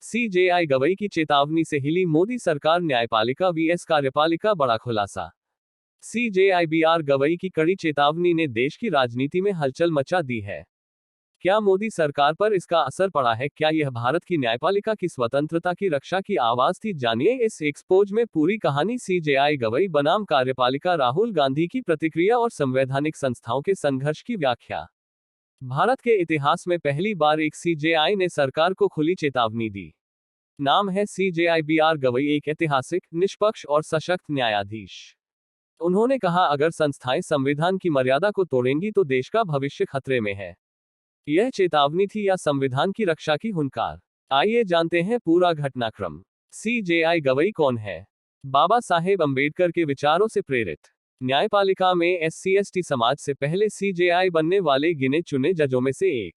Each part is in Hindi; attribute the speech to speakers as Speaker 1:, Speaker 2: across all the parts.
Speaker 1: सीजेआई गवई की चेतावनी से हिली मोदी सरकार, न्यायपालिका वीएस कार्यपालिका, बड़ा खुलासा। सीजेआई गवई की कड़ी चेतावनी ने देश की राजनीति में हलचल मचा दी है। क्या मोदी सरकार पर इसका असर पड़ा है? क्या यह भारत की न्यायपालिका की स्वतंत्रता की रक्षा की आवाज थी? जानिए इस एक्सपोज में पूरी कहानी। सीजेआई गवई बनाम कार्यपालिका, राहुल गांधी की प्रतिक्रिया और संवैधानिक संस्थाओं के संघर्ष की व्याख्या। भारत के इतिहास में पहली बार एक सीजेआई ने सरकार को खुली चेतावनी दी। नाम है सीजेआई गवई, एक ऐतिहासिक, निष्पक्ष और सशक्त न्यायाधीश। उन्होंने कहा, अगर संस्थाएं संविधान की मर्यादा को तोड़ेंगी तो देश का भविष्य खतरे में है। यह चेतावनी थी या संविधान की रक्षा की हुंकार? आइए जानते हैं पूरा घटनाक्रम। सीजेआई गवई कौन है? बाबा साहेब अंबेडकर के विचारों से प्रेरित, न्यायपालिका में SC/ST समाज से पहले सीजेआई बनने वाले गिने चुने जजों में से एक।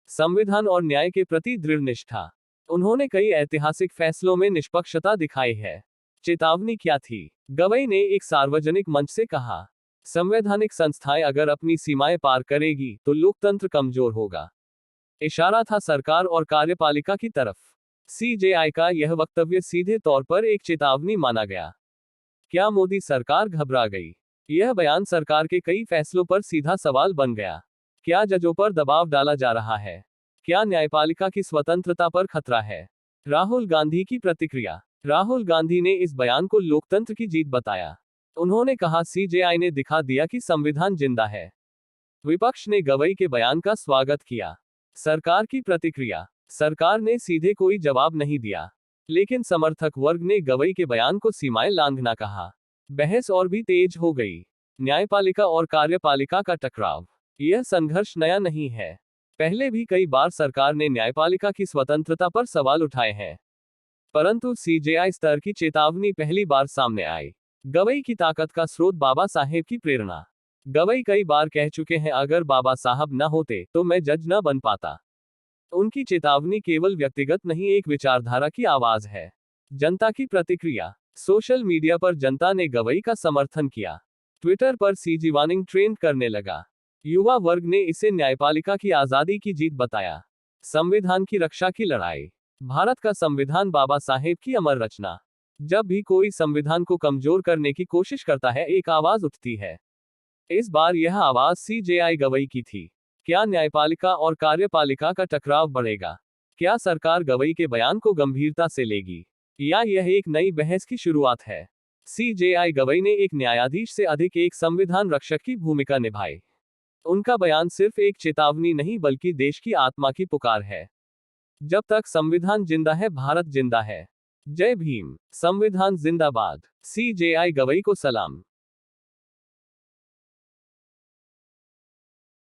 Speaker 1: संविधान और न्याय के प्रति दृढ़ निष्ठा। उन्होंने कई ऐतिहासिक फैसलों में निष्पक्षता दिखाई है। चेतावनी क्या थी? गवई ने एक सार्वजनिक मंच से कहा, संवैधानिक संस्थाएं अगर अपनी सीमाएं पार करेगी तो लोकतंत्र कमजोर होगा। इशारा था सरकार और कार्यपालिका की तरफ। सीजेआई का यह वक्तव्य सीधे तौर पर एक चेतावनी माना गया। क्या मोदी सरकार घबरा गई? यह बयान सरकार के कई फैसलों पर सीधा सवाल बन गया। क्या जजों पर दबाव डाला जा रहा है? क्या न्यायपालिका की स्वतंत्रता पर खतरा है? राहुल गांधी की प्रतिक्रिया। राहुल गांधी ने इस बयान को लोकतंत्र की जीत बताया। उन्होंने कहा, सीजेआई ने दिखा दिया कि संविधान जिंदा है। विपक्ष ने गवई के बयान का स्वागत किया। सरकार की प्रतिक्रिया। सरकार ने सीधे कोई जवाब नहीं दिया, लेकिन समर्थक वर्ग ने गवई के बयान को सीमाएं लांघना कहा। बहस और भी तेज हो गई। न्यायपालिका और कार्यपालिका का टकराव। यह संघर्ष नया नहीं है। पहले भी कई बार सरकार ने न्यायपालिका की स्वतंत्रता पर सवाल उठाए हैं, परंतु सीजेआई स्तर की चेतावनी पहली बार सामने आई। गवई की ताकत का स्रोत बाबा साहेब की प्रेरणा। गवई कई बार कह चुके हैं, अगर बाबा साहब न होते तो मैं जज न बन पाता। उनकी चेतावनी केवल व्यक्तिगत नहीं, एक विचारधारा की आवाज है। जनता की प्रतिक्रिया। सोशल मीडिया पर जनता ने गवई का समर्थन किया। ट्विटर पर सीजी ट्रेंड करने लगा। युवा वर्ग ने इसे न्यायपालिका की आजादी की जीत बताया। संविधान की रक्षा की लड़ाई। भारत का संविधान बाबा साहेब की अमर रचना। जब भी कोई संविधान को कमजोर करने की कोशिश करता है, एक आवाज उठती है। इस बार यह आवाज सीजेआई गवई की थी। क्या न्यायपालिका और कार्यपालिका का टकराव बढ़ेगा? क्या सरकार गवई के बयान को गंभीरता से लेगी, या यह एक नई बहस की शुरुआत है? सीजेआई गवई ने एक न्यायाधीश से अधिक एक संविधान रक्षक की भूमिका निभाई। उनका बयान सिर्फ एक चेतावनी नहीं, बल्कि देश की आत्मा की पुकार है। जब तक संविधान जिंदा है, भारत जिंदा है। जय भीम। संविधान जिंदाबाद। सीजेआई गवई को सलाम।